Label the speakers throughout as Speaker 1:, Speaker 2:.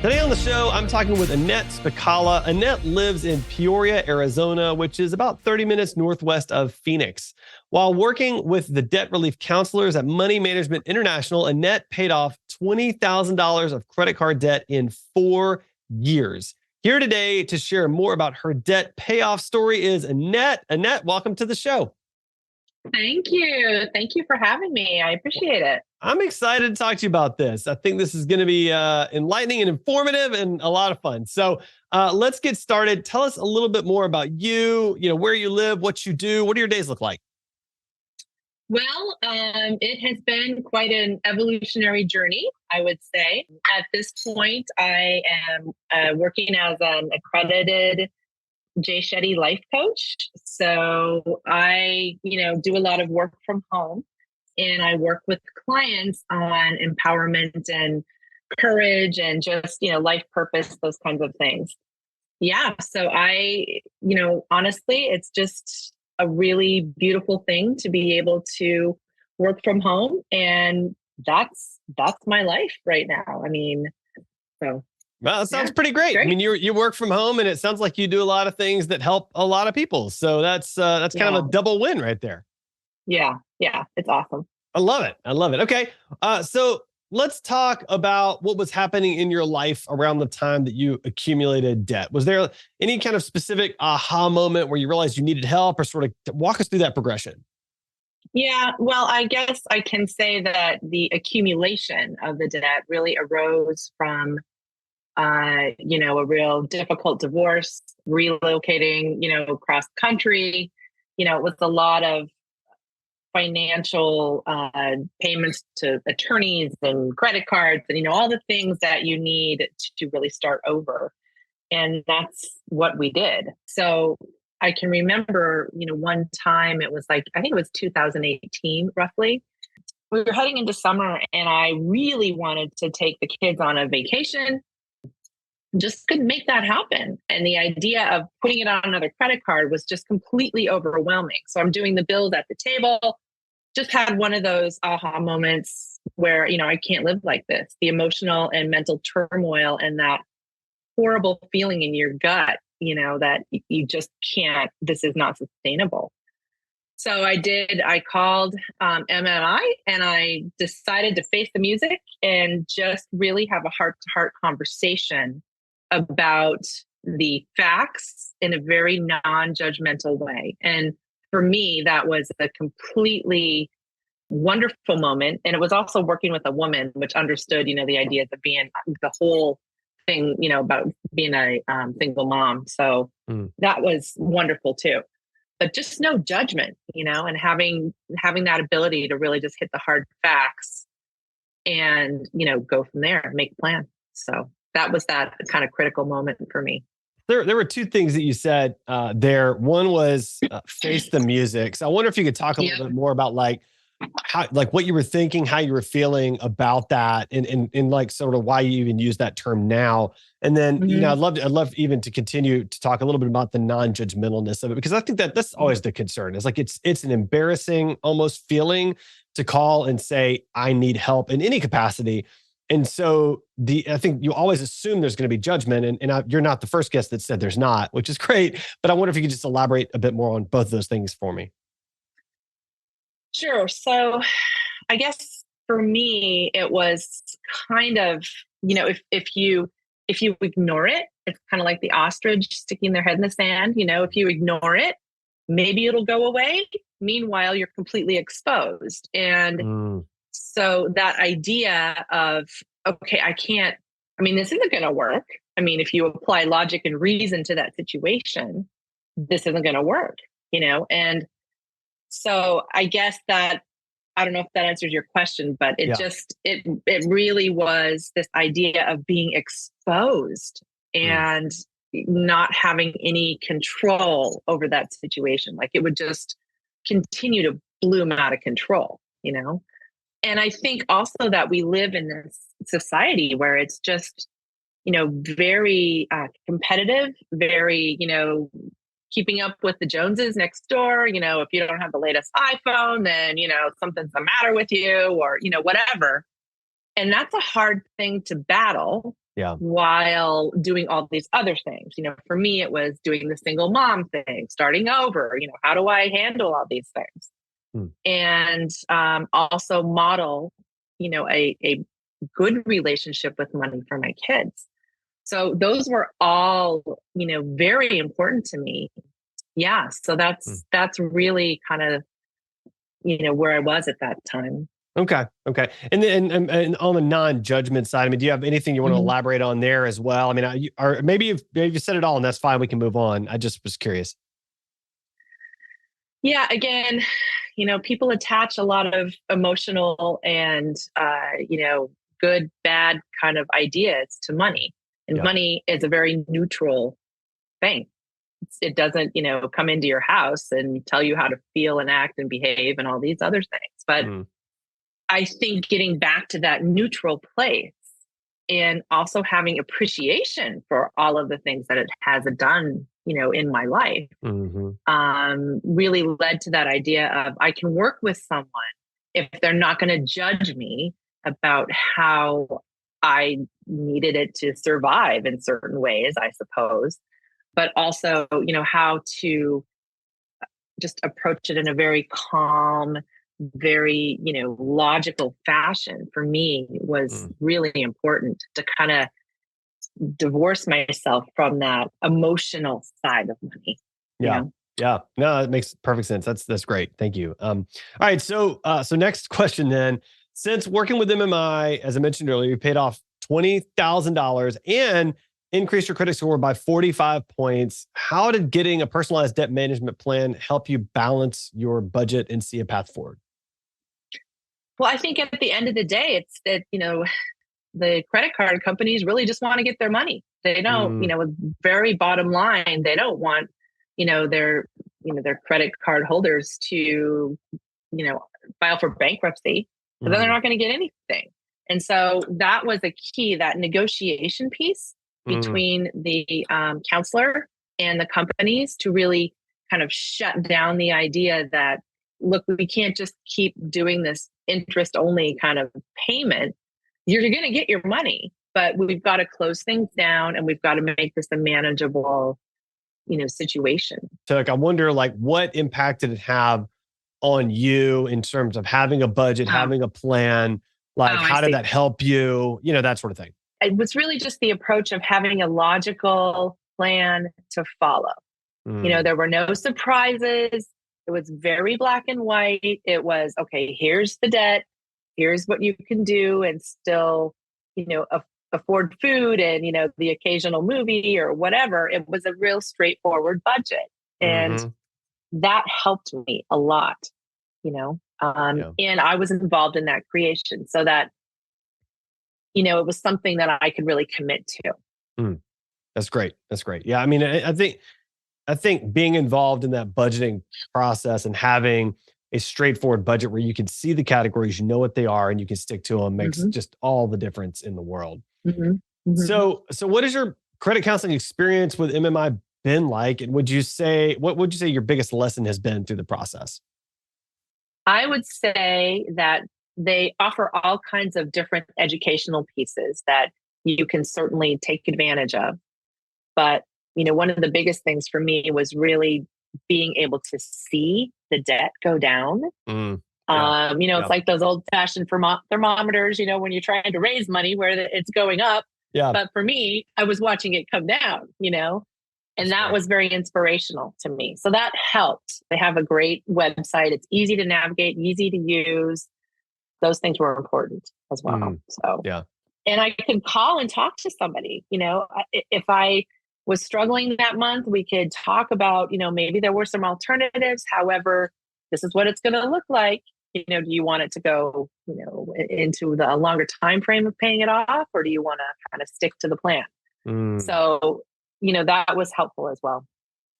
Speaker 1: Today on the show, I'm talking with Annette Spychalla. Annette lives in Peoria, Arizona, which is about 30 minutes northwest of Phoenix. While working with the debt relief counselors at Money Management International, Annette paid off $20,000 of credit card debt in 4 years. Here today to share more about her debt payoff story is Annette. Annette, welcome to the show.
Speaker 2: Thank you. Thank you for having me. I appreciate it.
Speaker 1: I'm excited to talk to you about this. I think this is going to be enlightening and informative and a lot of fun. So let's get started. Tell us a little bit more about you, where you live, what you do. What do your days look like?
Speaker 2: Well, it has been quite an evolutionary journey, I would say. At this point, I am working as an accredited Jay Shetty life coach. So I, do a lot of work from home, and I work with clients on empowerment and courage and just, life purpose, those kinds of things. Yeah. So honestly, it's just a really beautiful thing to be able to work from home. And that's my life right now. So.
Speaker 1: Well, it sounds pretty great. I mean, you work from home, and it sounds like you do a lot of things that help a lot of people. So that's kind of a double win right there.
Speaker 2: Yeah, it's awesome.
Speaker 1: I love it. Okay, so let's talk about what was happening in your life around the time that you accumulated debt. Was there any kind of specific aha moment where you realized you needed help, or sort of walk us through that progression?
Speaker 2: Yeah, well, I guess I can say that the accumulation of the debt really arose from a real difficult divorce, relocating, across country. It was a lot of financial payments to attorneys and credit cards and, all the things that you need to really start over. And that's what we did. So I can remember, one time it was I think it was 2018, roughly. We were heading into summer, and I really wanted to take the kids on a vacation. Just couldn't make that happen. And the idea of putting it on another credit card was just completely overwhelming. So I'm doing the bills at the table, just had one of those aha moments where, I can't live like this. The emotional and mental turmoil and that horrible feeling in your gut, that you just can't, this is not sustainable. So I called MMI, and I decided to face the music and just really have a heart-to-heart conversation about the facts in a very non-judgmental way. And for me, that was a completely wonderful moment. And it was also working with a woman, which understood, the ideas of being the whole thing, about being a single mom. So that was wonderful too. But just no judgment, and having that ability to really just hit the hard facts and, go from there, make a plan. So that was that kind of critical moment for me.
Speaker 1: There were two things that you said there. One was face the music. So I wonder if you could talk a little bit more about how, what you were thinking, how you were feeling about that, and sort of why you even use that term now. And then, I'd love even to continue to talk a little bit about the non-judgmentalness of it, because I think that's always the concern. It's an embarrassing almost feeling to call and say, I need help in any capacity. And so I think you always assume there's going to be judgment, and you're not the first guest that said there's not, which is great. But I wonder if you could just elaborate a bit more on both of those things for me.
Speaker 2: Sure. So I guess for me, it was kind of, if you ignore it, it's kind of like the ostrich sticking their head in the sand. If you ignore it, maybe it'll go away. Meanwhile, you're completely exposed. And so that idea of, okay, this isn't going to work. If you apply logic and reason to that situation, this isn't going to work, and so I guess that, I don't know if that answers your question, but it really was this idea of being exposed and not having any control over that situation. Like it would just continue to bloom out of control, And I think also that we live in this society where it's just, very competitive, very, keeping up with the Joneses next door. If you don't have the latest iPhone, then, something's the matter with you or, whatever. And that's a hard thing to battle
Speaker 1: Yeah.
Speaker 2: while doing all these other things. For me, it was doing the single mom thing, starting over. How do I handle all these things?
Speaker 1: Hmm.
Speaker 2: And also model, a good relationship with money for my kids. So those were all, very important to me. Yeah. So that's really kind of, where I was at that time.
Speaker 1: Okay. Okay. And then and on the non-judgment side, I mean, do you have anything you want to
Speaker 2: Mhm.
Speaker 1: elaborate on there as well? I mean, or maybe you said it all, and that's fine. We can move on. I just was curious.
Speaker 2: Yeah. Again, people attach a lot of emotional and, good, bad kind of ideas to money. And
Speaker 1: Yeah.
Speaker 2: money is a very neutral thing. It doesn't, come into your house and tell you how to feel and act and behave and all these other things. But
Speaker 1: Mm.
Speaker 2: I think getting back to that neutral place and also having appreciation for all of the things that it has done, in my life,
Speaker 1: Hmm.
Speaker 2: really led to that idea of I can work with someone if they're not going to judge me about how I needed it to survive in certain ways, I suppose, but also, how to just approach it in a very calm, very, logical fashion for me was
Speaker 1: Mm.
Speaker 2: really important to kind of divorce myself from that emotional side of money, you
Speaker 1: Yeah.
Speaker 2: know?
Speaker 1: Yeah. No, it makes perfect sense. That's great. Thank you. All right. So next question then. Since working with MMI, as I mentioned earlier, you paid off $20,000 and increased your credit score by 45 points. How did getting a personalized debt management plan help you balance your budget and see a path forward?
Speaker 2: Well, I think at the end of the day, it's that, the credit card companies really just want to get their money. They don't,
Speaker 1: Mm,
Speaker 2: very bottom line, they don't want, their, their credit card holders to, file for bankruptcy, because then they're
Speaker 1: mm,
Speaker 2: not going to get anything. And so that was a key, that negotiation piece
Speaker 1: mm,
Speaker 2: between the counselor and the companies to really kind of shut down the idea that, look, we can't just keep doing this interest only kind of payment. You're going to get your money, but we've got to close things down and we've got to make this a manageable, situation.
Speaker 1: So like, I wonder like what impact did it have on you in terms of having a budget,
Speaker 2: Oh,
Speaker 1: having a plan?
Speaker 2: oh,
Speaker 1: Like,
Speaker 2: I
Speaker 1: how did
Speaker 2: see.
Speaker 1: that help you? That sort of thing.
Speaker 2: It was really just the approach of having a logical plan to follow.
Speaker 1: Mm,
Speaker 2: There were no surprises. It was very black and white. It was, okay, here's the debt. Here's what you can do and still, afford food and, the occasional movie or whatever. It was a real straightforward budget. And
Speaker 1: hmm.
Speaker 2: that helped me a lot,
Speaker 1: Yeah.
Speaker 2: and I was involved in that creation so that, it was something that I could really commit to.
Speaker 1: Mm, that's great. That's great. Yeah. I mean, I think being involved in that budgeting process and having a straightforward budget where you can see the categories, you know what they are, and you can stick to them makes
Speaker 2: Hmm.
Speaker 1: just all the difference in the world.
Speaker 2: Hmm. Hmm.
Speaker 1: So what is your credit counseling experience with MMI been like? And what would you say your biggest lesson has been through the process?
Speaker 2: I would say that they offer all kinds of different educational pieces that you can certainly take advantage of. But, one of the biggest things for me was really being able to see the debt go down.
Speaker 1: Mm, yeah.
Speaker 2: It's
Speaker 1: Yeah.
Speaker 2: like those old fashioned thermometers, when you're trying to raise money where it's going up.
Speaker 1: Yeah.
Speaker 2: But for me, I was watching it come down, and
Speaker 1: That's
Speaker 2: that
Speaker 1: great.
Speaker 2: was very inspirational to me. So that helped. They have a great website. It's easy to navigate, easy to use. Those things were important as well.
Speaker 1: Mm,
Speaker 2: So,
Speaker 1: yeah.
Speaker 2: and I could call and talk to somebody, if I was struggling that month, we could talk about, maybe there were some alternatives. However, this is what it's going to look like. Do you want it to go, into a longer time frame of paying it off, or do you want to kind of stick to the plan?
Speaker 1: Mm.
Speaker 2: So, that was helpful as well.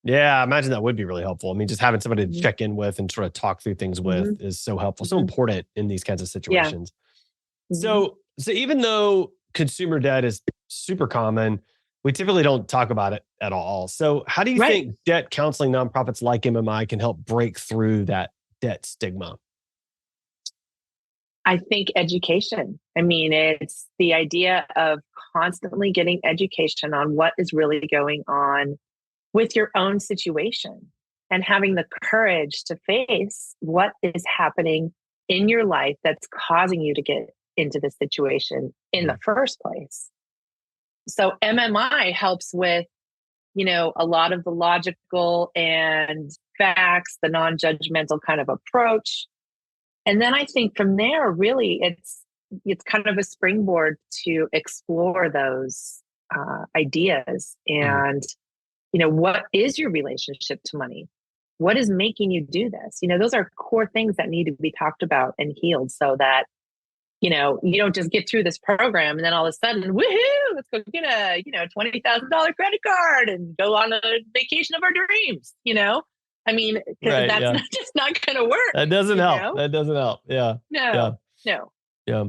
Speaker 1: Yeah, I imagine that would be really helpful. I mean, just having somebody to
Speaker 2: Mhm.
Speaker 1: check in with and sort of talk through things with
Speaker 2: Mhm.
Speaker 1: is so helpful, so
Speaker 2: Mhm.
Speaker 1: important in these kinds of
Speaker 2: Yeah.
Speaker 1: situations.
Speaker 2: Mhm.
Speaker 1: So even though consumer debt is super common, we typically don't talk about it at all. So how do you
Speaker 2: Right.
Speaker 1: think debt counseling nonprofits like MMI can help break through that debt stigma?
Speaker 2: I think education. I mean, it's the idea of constantly getting education on what is really going on with your own situation and having the courage to face what is happening in your life that's causing you to get into this situation in the first place. So MMI helps with, a lot of the logical and facts, the non-judgmental kind of approach. And then I think from there, really, it's kind of a springboard to explore those ideas. And, what is your relationship to money? What is making you do this? Those are core things that need to be talked about and healed so that, you don't just get through this program and then all of a sudden, woohoo, let's go get a, $20,000 credit card and go on a vacation of our dreams, I mean, because that's just not going to work.
Speaker 1: That doesn't help. That doesn't help. Yeah.
Speaker 2: No.
Speaker 1: Yeah.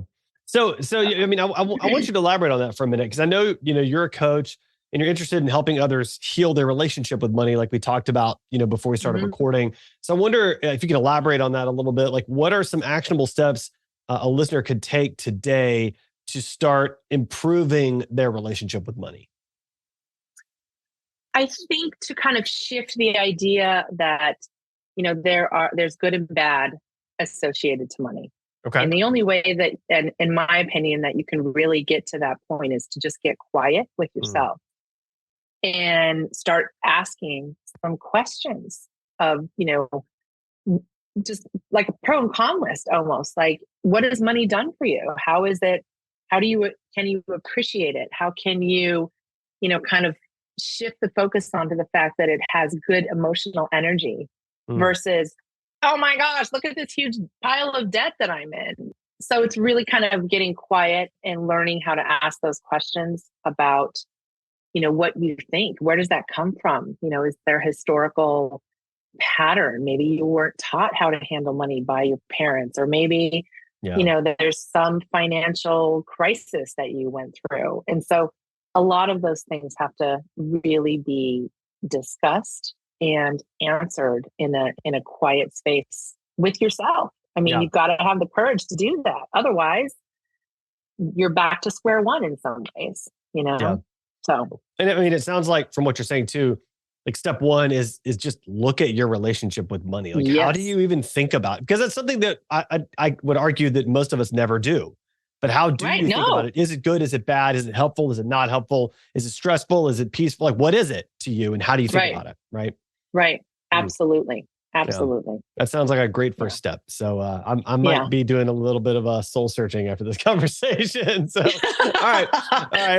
Speaker 1: So, I mean, I want you to elaborate on that for a minute, because I know, you're a coach and you're interested in helping others heal their relationship with money, like we talked about, before we started recording. So I wonder if you can elaborate on that a little bit. Like, what are some actionable steps a listener could take today to start improving their relationship with money?
Speaker 2: I think to kind of shift the idea that, there's good and bad associated to money.
Speaker 1: Okay.
Speaker 2: And the only way that, and in my opinion, that you can really get to that point is to just get quiet with yourself and start asking some questions of, just like a pro and con list almost. Like, what has money done for you? How is it? Can you appreciate it? How can you, kind of shift the focus onto the fact that it has good emotional energy versus, oh my gosh, look at this huge pile of debt that I'm in. So it's really kind of getting quiet and learning how to ask those questions about, what you think. Where does that come from? Is there historical pattern? Maybe you weren't taught how to handle money by your parents, or maybe, there's some financial crisis that you went through. And so a lot of those things have to really be discussed and answered in a quiet space with yourself. I mean, you've got to have the courage to do that. Otherwise, you're back to square one in some ways, So,
Speaker 1: and I mean, it sounds like from what you're saying too, like step one is just look at your relationship with money. Like, how do you even think about it? Because that's something that I would argue that most of us never do. But how do you think about it? Is it good? Is it bad? Is it helpful? Is it not helpful? Is it stressful? Is it peaceful? Like, what is it to you? And how do you think about it? Right.
Speaker 2: Right. Absolutely. Absolutely.
Speaker 1: Yeah. That sounds like a great first step. So I might be doing a little bit of a soul searching after this conversation. So, all right.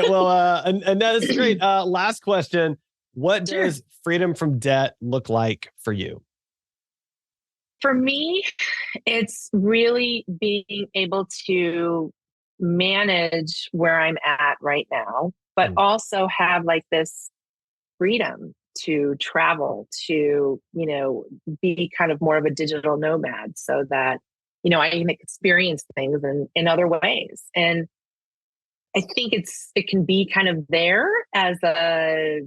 Speaker 1: Well, and that is great. Last question. What does freedom from debt look like for you?
Speaker 2: For me, it's really being able to manage where I'm at right now, but also have like this freedom to travel, to, be kind of more of a digital nomad so that, I can experience things in other ways. And I think it can be kind of there as a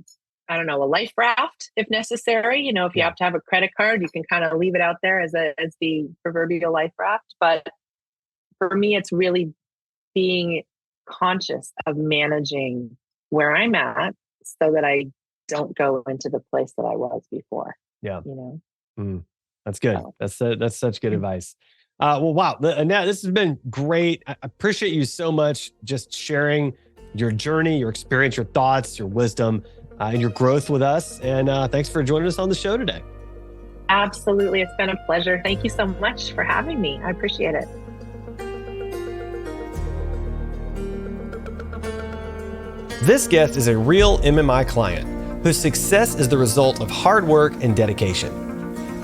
Speaker 2: life raft if necessary. If you have to have a credit card, you can kind of leave it out there as the proverbial life raft. But for me, it's really being conscious of managing where I'm at so that I don't go into the place that I was before.
Speaker 1: Yeah. That's good. So. That's such good advice. Well, wow. Annette, this has been great. I appreciate you so much just sharing your journey, your experience, your thoughts, your wisdom, and your growth with us. And thanks for joining us on the show today.
Speaker 2: Absolutely. It's been a pleasure. Thank you so much for having me. I appreciate it.
Speaker 1: This guest is a real MMI client whose success is the result of hard work and dedication.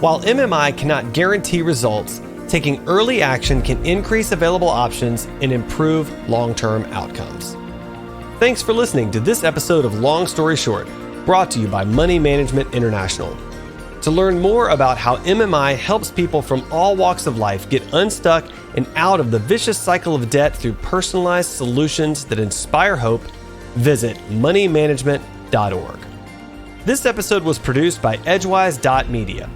Speaker 1: While MMI cannot guarantee results, taking early action can increase available options and improve long-term outcomes. Thanks for listening to this episode of Long Story Short, brought to you by Money Management International. To learn more about how MMI helps people from all walks of life get unstuck and out of the vicious cycle of debt through personalized solutions that inspire hope, visit moneymanagement.org. This episode was produced by Edgewise.media.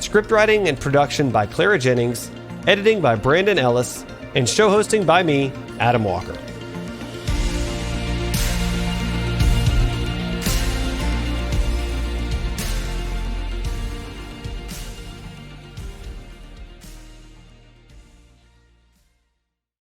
Speaker 1: Script writing and production by Clara Jennings, editing by Brandon Ellis, and show hosting by me, Adam Walker.